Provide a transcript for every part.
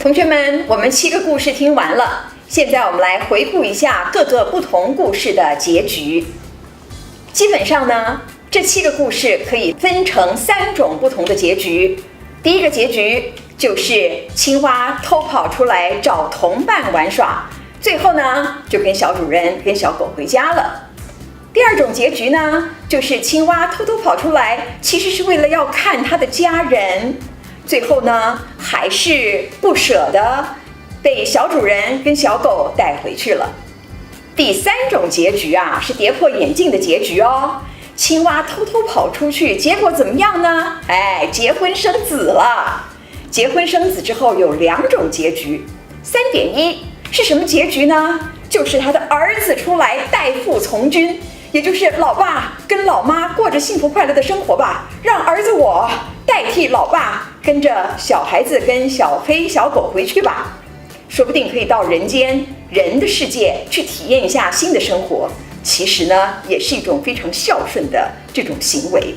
同学们，我们7个故事听完了，现在我们来回顾一下各个不同故事的结局。基本上呢，这7个故事可以分成3种不同的结局。第一个结局就是青蛙偷跑出来找同伴玩耍，最后呢就跟小主人跟小狗回家了。第二种结局呢，就是青蛙偷偷跑出来，其实是为了要看他的家人，最后呢还是不舍得被小主人跟小狗带回去了。第3种结局啊，是跌破眼镜的结局哦。青蛙偷偷跑出去，结果怎么样呢？结婚生子了。结婚生子之后有2种结局。3.1是什么结局呢？就是他的儿子出来代父从军，也就是老爸跟老妈过着幸福快乐的生活吧，让儿子我代替老爸跟着小孩子跟小飞小狗回去吧，说不定可以到人间人的世界去体验一下新的生活，其实呢也是一种非常孝顺的这种行为。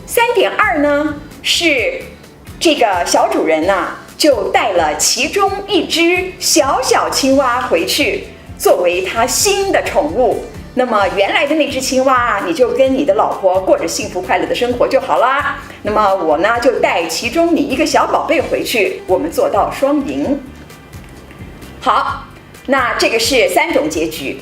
3.2呢，是这个小主人呢就带了其中一只小小青蛙回去，作为他新的宠物。那么原来的那只青蛙，你就跟你的老婆过着幸福快乐的生活就好啦。那么我呢，就带其中你一个小宝贝回去，我们做到双赢。好，那这个是3种结局。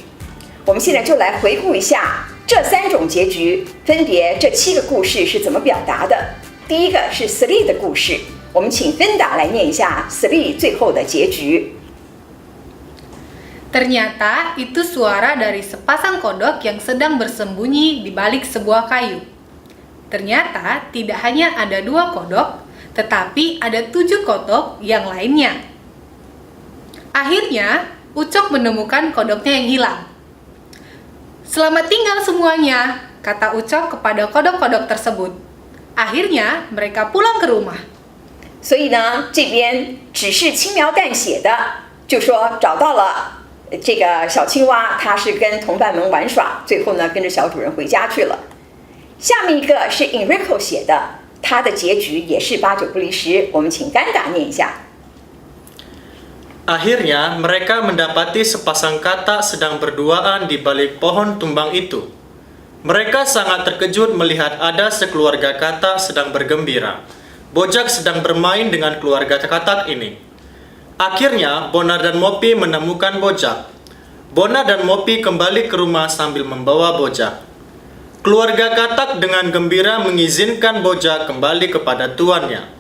我们现在就来回顾一下这3种结局，分别这7个故事是怎么表达的。第一个是 Sri 的故事，我们请 Fenda 来念一下 Sri 最后的结局。Ternyata itu suara dari sepasang kodok yang sedang bersembunyi di balik sebuah kayu. Ternyata tidak hanya ada 2 kodok, tetapi ada 7 kodok yang lainnya. Akhirnya, Ucok menemukan kodoknya yang hilang. Selamat tinggal semuanya, kata Ucok kepada kodok-kodok tersebut. Akhirnya, mereka pulang ke rumah. 所以呢，这边只是轻描淡写的，就说找到了这个小青蛙，它是跟同伴们玩耍，最后呢跟着小主人回家去了。下面一个是 Enrico 写的，他的结局也是8九不离10，我们请甘达念一下。Akhirnya mereka mendapati sepasang katak sedang berduaan di balik pohon tumbang itu. Mereka sangat terkejut melihat ada sekeluarga katak sedang bergembira. Bojak sedang bermain dengan keluarga katak ini. Akhirnya Bona dan Mopi menemukan Bojak. Bona dan Mopi kembali ke rumah sambil membawa Bojak. Keluarga katak dengan gembira mengizinkan Bojak kembali kepada tuannya.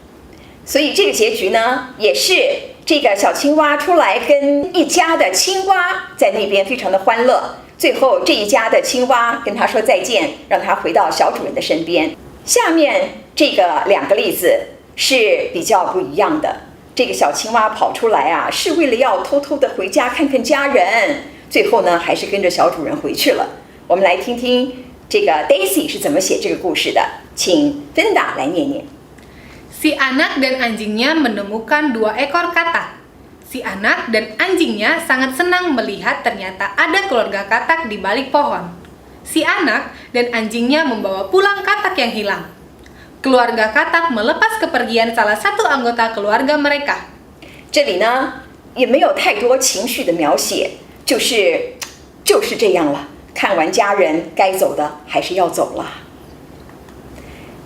所以这个结局呢，也是这个小青蛙出来跟一家的青蛙在那边非常的欢乐，最后这一家的青蛙跟他说再见，让他回到小主人的身边。下面这个2个例子是比较不一样的。这个小青蛙跑出来啊，是为了要偷偷的回家看看家人，最后呢还是跟着小主人回去了。我们来听听这个 Daisy 是怎么写这个故事的，请 Fenda 来念念。Si anak dan anjingnya menemukan 2 ekor katak. Si anak dan anjingnya sangat senang melihat ternyata ada keluarga katak di balik pohon. Si anak dan anjingnya membawa pulang katak yang hilang. Keluarga katak melepas kepergian salah satu anggota keluarga mereka. 这里呢也没有太多情绪的描写，就是这样了，看完家人该走的还是要走了。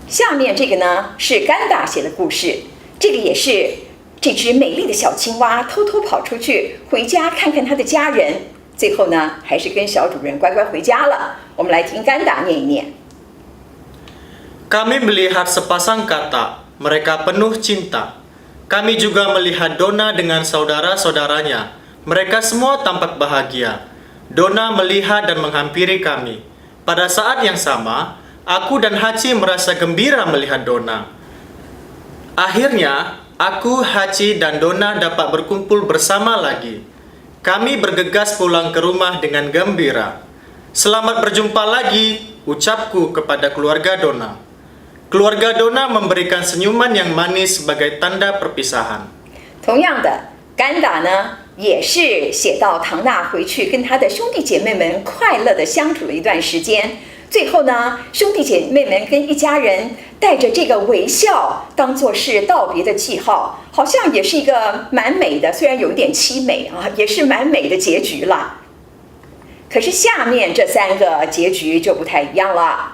下面这个呢是甘达写的故事，这个也是这只美丽的小青蛙偷偷跑出去回家看看他的家人，最后呢还是跟小主人乖乖回家了。我们来听甘达念一念。Kami melihat sepasang katak, mereka penuh cinta. Kami juga melihat Dona dengan saudara-saudaranya. Mereka semua tampak bahagia. Dona melihat dan menghampiri kami. Pada saat yang sama, aku dan Hachi merasa gembira melihat Dona. Akhirnya, aku, Hachi, dan Dona dapat berkumpul bersama lagi. Kami bergegas pulang ke rumah dengan gembira. Selamat berjumpa lagi, ucapku kepada keluarga Dona. Keluarga Dona memberikan senyuman yang manis sebagai tanda perpisahan. 同样的，甘达呢也是写到唐娜回去跟他的兄弟姐妹们快乐的相处了一段时间，最后呢，兄弟姐妹们跟一家人带着这个微笑当作是道别的记号，好像也是一个蛮美的，虽然有一点凄美啊，也是蛮美的结局了。可是下面这3个结局就不太一样了。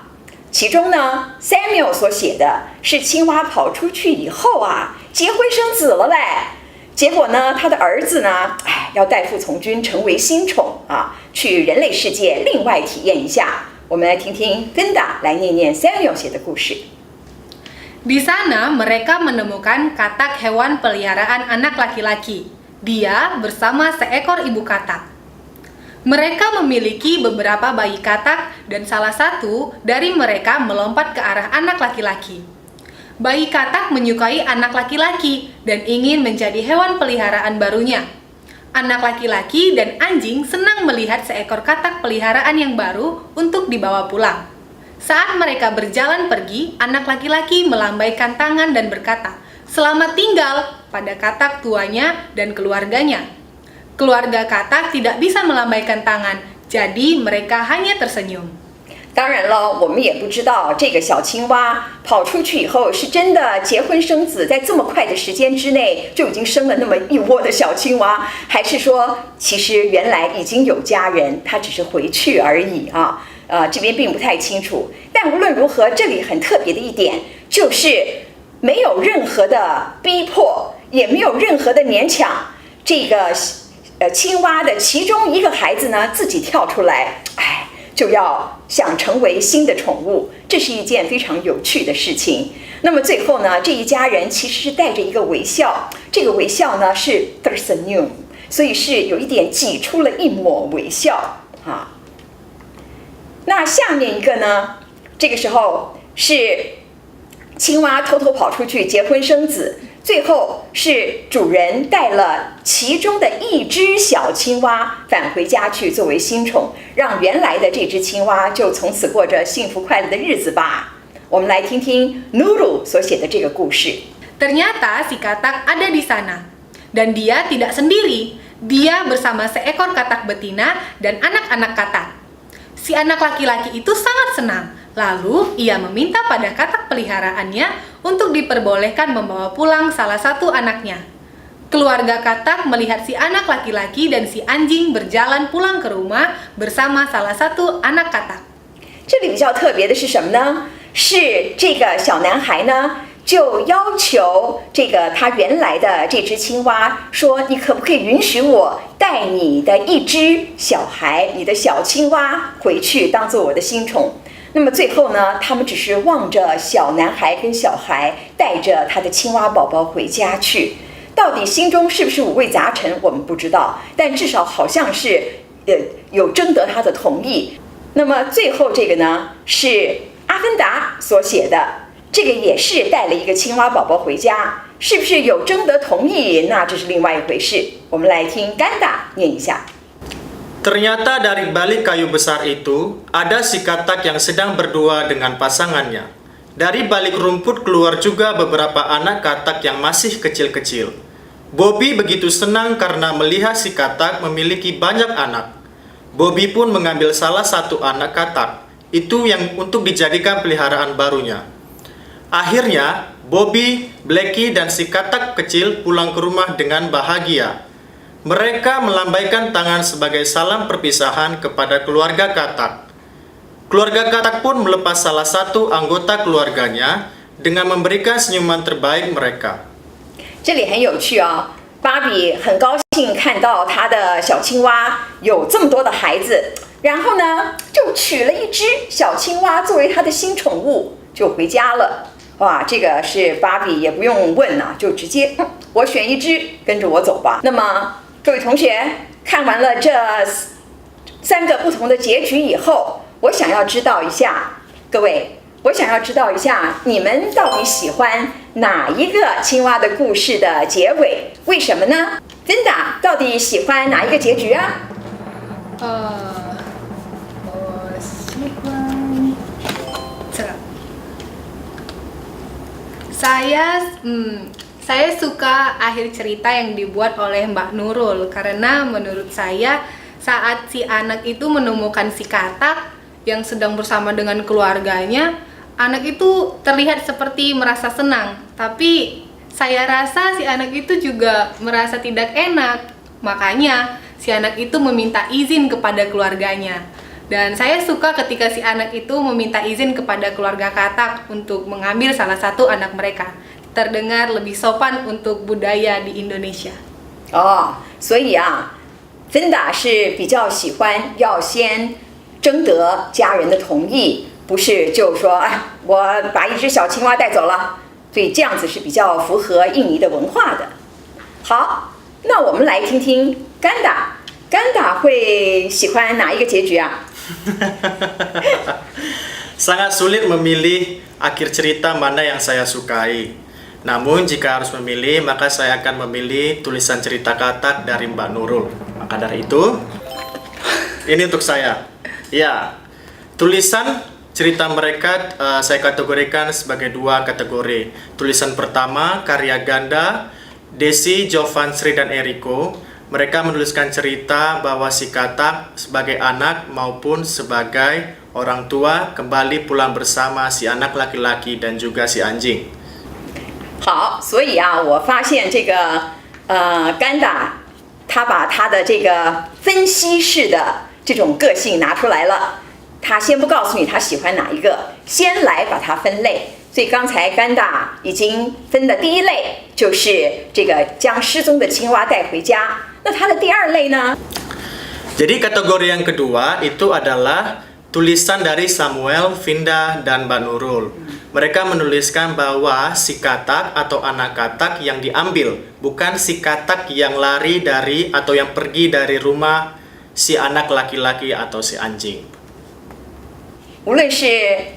其中呢 ，Samuel 所写的是青蛙跑出去以后啊，结婚生子了嘞。结果呢，他的儿子呢，要代父从军，成为新宠啊，去人类世界另外体验一下。我们来听听根达来念念 Samuel 写的故事。Di sana mereka menemukan katak hewan peliharaan anak laki-laki. Dia bersama seekor ibu katak. Mereka memiliki beberapa bayi katak dan salah satu dari mereka melompat ke arah anak laki-laki. Bayi katak menyukai anak laki-laki dan ingin menjadi hewan peliharaan barunya. Anak laki-laki dan anjing senang melihat seekor katak peliharaan yang baru untuk dibawa pulang. Saat mereka berjalan pergi, anak laki-laki melambaikan tangan dan berkata, "Selamat tinggal" pada katak tuanya dan keluarganya. Keluarga katak tidak bisa melambaikan tangan, jadi mereka hanya tersenyum. 当然了，我们也不知道这个小青蛙跑出去以后是真的结婚生子，在这么快的时间之内就已经生了那么一窝的小青蛙，还是说其实原来已经有家人，他只是回去而已啊？这边并不太清楚。但无论如何，这里很特别的一点就是没有任何的逼迫，也没有任何的勉强。这个青蛙的其中一个孩子呢，自己跳出来，就要想成为新的宠物，这是一件非常有趣的事情。那么最后呢，这一家人其实是带着一个微笑，这个微笑呢是 tersenyum， 所以是有一点挤出了一抹微笑啊。那下面一个呢，这个时候是青蛙偷偷跑出去结婚生子，最后是主人带了其中的一只小青蛙返回家去作为新宠，让原来的这只青蛙就从此过着幸福快乐的日子吧。我们来听听 Nurul 所写的这个故事。Ternyata si katak ada di sana, dan dia tidak sendiri. Dia bersama seekor katak betina dan anak-anak katak. Si anak laki-laki itu sangat senang. Lalu ia meminta pada katak peliharaannya untuk diperbolehkan membawa pulang salah satu anaknya. Keluarga katak melihat si anak laki-laki dan si anjing berjalan pulang ke rumah bersama salah satu anak katak. 这里比较特别的是什么呢？是这个小男孩呢，就要求这个他原来的这只青蛙说：“你可不可以允许我带你的一只小孩，你的小青蛙回去当做我的新宠？”那么最后呢，他们只是望着小男孩跟小孩带着他的青蛙宝宝回家去。到底心中是不是五味杂陈，我们不知道，但至少好像是有征得他的同意。那么最后这个呢，是阿芬达所写的，这个也是带了一个青蛙宝宝回家，是不是有征得同意？那这是另外一回事。我们来听甘达念一下。Ternyata dari balik kayu besar itu, ada si katak yang sedang berdua dengan pasangannya. Dari balik rumput keluar juga beberapa anak katak yang masih kecil-kecil. Bobby begitu senang karena melihat si katak memiliki banyak anak. Bobby pun mengambil salah satu anak katak, itu yang untuk dijadikan peliharaan barunya. Akhirnya, Bobby, Blackie, dan si katak kecil pulang ke rumah dengan bahagia. Mereka melambaikan tangan sebagai salam perpisahan kepada keluarga katak. Keluarga katak pun melepas salah satu anggota keluarganya dengan memberikan senyuman terbaik mereka. 这里很有趣啊，芭比很高兴看到他的小青蛙有这么多的孩子，然后呢就取了一只小青蛙作为他的新宠物，就回家了。哇，这个是芭比也不用问啊，就直接我选一只，跟着我走吧。那么各位同学看完了这3个不同的结局以后，我想要知道一下，各位，我想要知道一下你们到底喜欢哪一个青蛙的故事的结尾？为什么呢？真的到底喜欢哪一个结局啊？Saya suka akhir cerita yang dibuat oleh Mbak Nurul, karena menurut saya saat si anak itu menemukan si katak, yang sedang bersama dengan keluarganya, anak itu terlihat seperti merasa senang, tapi saya rasa si anak itu juga merasa tidak enak. Makanya si anak itu meminta izin kepada keluarganya. Dan saya suka ketika si anak itu meminta izin kepada keluarga katak untuk mengambil salah satu anak mereka. Terdengar lebih sopan untuk budaya di Indonesia. 哦，所以啊，芬达是比较喜欢要先征得家人的同意，不是就说哎，我把一只小青蛙带走了。所以这样子是比较符合印尼的文化的。好，那我们来听听甘达，甘达会喜欢哪一个结局啊？ Sangat sulit memilih akhir cerita mana yang saya sukai. Namun jika harus memilih, maka saya akan memilih tulisan cerita katak dari Mbak Nurul. Maka dari itu, ini untuk saya. Ya, tulisan cerita mereka saya kategorikan sebagai 2 kategori. Tulisan pertama, karya ganda Desi, Jovan, Sri, dan Eriko. Mereka menuliskan cerita bahwa si katak sebagai anak maupun sebagai orang tua kembali pulang bersama si anak laki-laki dan juga si anjing. 好，所以啊，我发现这个甘达，他把他的这个分析式的这种个性拿出来了。他先不告诉你他喜欢哪一个，先来把它分类。所以刚才甘达已经分的第一类就是这个将失踪的青蛙带回家。那他的第二类呢？ Jadi kategori yang kedua itu adalah tulisan dari Samuel, Vinda, dan Mbak Nurul. Mereka menuliskan bahwa si katak atau anak katak yang diambil, bukan si katak yang lari dari atau yang pergi dari rumah si anak laki-laki atau si anjing. 无论是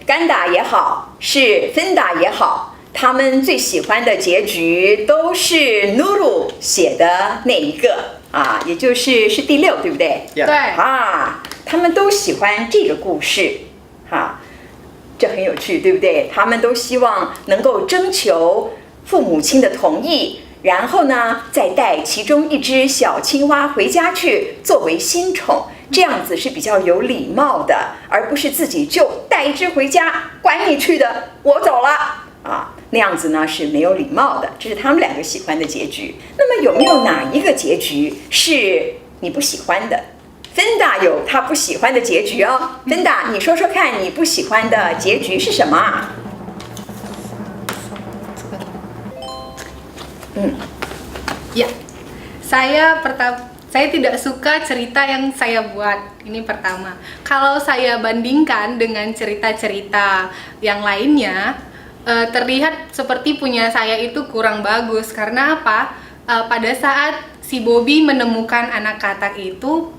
甘达也好，是芬达也好，他们最喜欢的结局都是努鲁写的那一个啊，也就是第6，对不对？ Ya. 对，啊，他们都喜欢这个故事，哈，这很有趣，对不对？他们都希望能够征求父母亲的同意，然后呢，再带其中一只小青蛙回家去作为新宠，这样子是比较有礼貌的，而不是自己就带一只回家，管你去的，我走了啊，那样子呢是没有礼貌的。这是他们2个喜欢的结局。那么有没有哪一个结局是你不喜欢的？ 芬达有他不喜欢的结局哦。芬达，你说说看，你不喜欢的结局是什么啊？ Ya, saya tidak suka cerita yang saya buat. Ini pertama. Kalau saya bandingkan dengan cerita-cerita yang lainnya, terlihat seperti punya saya itu kurang bagus. Karena apa? Pada saat si Bobby menemukan anak katak itu,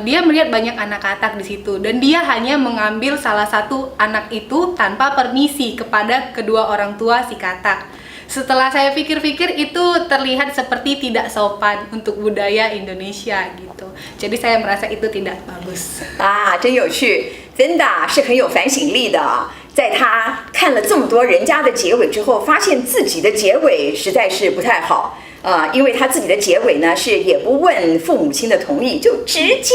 dia melihat banyak anak katak di situ dan dia hanya mengambil salah satu anak itu tanpa permisi kepada kedua orang tua si katak. Setelah saya pikir-pikir itu terlihat seperti tidak sopan untuk budaya Indonesia gitu. Jadi saya merasa itu tidak bagus. 啊，真有趣。芬达是很有反省力的啊，在他看了这么多人家的结尾之后，发现自己的结尾实在是不太好。 因为他自己的结尾呢是也不问父母亲的同意，就直接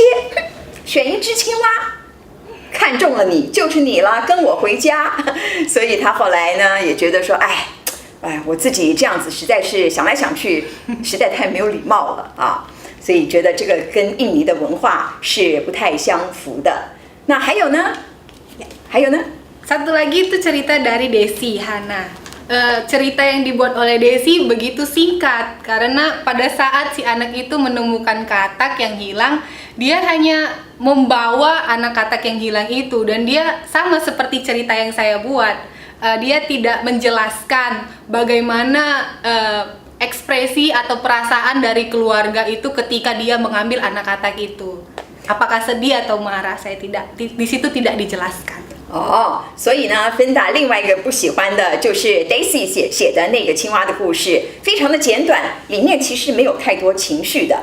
选一只青蛙，看中了你就是你了，跟我回家。所以他后来呢也觉得说，哎，我自己这样子实在是想来想去，实在太没有礼貌了啊。所以觉得这个跟印尼的文化是不太相符的。那还有呢？还有呢？ Satu lagi itu cerita dari Desi Hana. Cerita yang dibuat oleh Desi begitu singkat karena pada saat si anak itu menemukan katak yang hilang, dia hanya membawa anak katak yang hilang itu dan dia sama seperti cerita yang saya buat. Dia tidak menjelaskan bagaimana ekspresi atau perasaan dari keluarga itu ketika dia mengambil anak katak itu. Apakah sedih atau marah? Saya tidak di situ tidak dijelaskan. 哦，所以呢，芬达另外一个不喜欢的就是 Daisy 写的那个青蛙的故事，非常的简短，里面其实没有太多情绪的。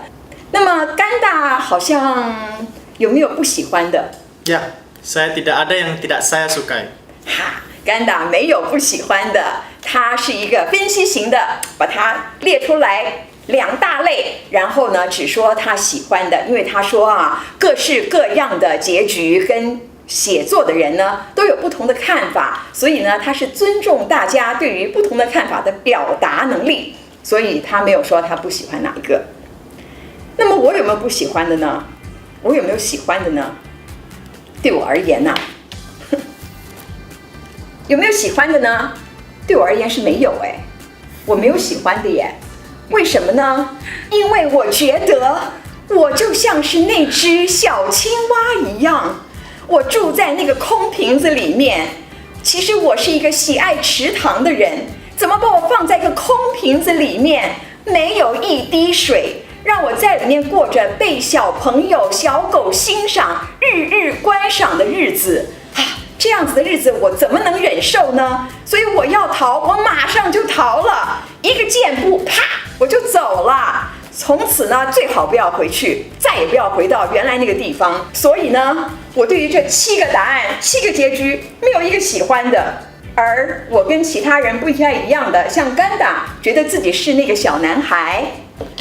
那么甘达好像有没有不喜欢的？ Ya, saya tidak ada yang tidak saya sukai. 哈，甘达没有不喜欢的，他是一个分析型的，把它列出来2大类，然后呢，只说他喜欢的，因为他说啊，各式各样的结局跟写作的人呢都有不同的看法，所以呢他是尊重大家对于不同的看法的表达能力，所以他没有说他不喜欢哪一个。那么我有没有不喜欢的呢？我有没有喜欢的呢？对我而言呢，有没有喜欢的呢？对我而言是没有哎，我没有喜欢的耶。为什么呢？因为我觉得我就像是那只小青蛙一样，我住在那个空瓶子里面。其实我是一个喜爱池塘的人，怎么把我放在一个空瓶子里面，没有一滴水，让我在里面过着被小朋友、小狗欣赏、日日观赏的日子啊！这样子的日子我怎么能忍受呢？所以我要逃，我马上就逃了，一个箭步，啪，我就走了。从此呢，最好不要回去，再也不要回到原来那个地方。所以呢，我对于这7个答案、7个结局，没有一个喜欢的。而我跟其他人不太一样的，像甘达觉得自己是那个小男孩，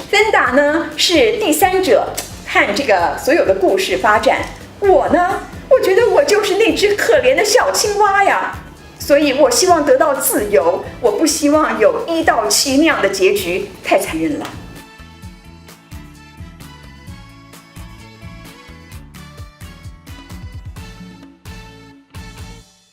芬达呢是第三者，看这个所有的故事发展。我呢，我觉得我就是那只可怜的小青蛙呀。所以我希望得到自由，我不希望有1到7那样的结局，太残忍了。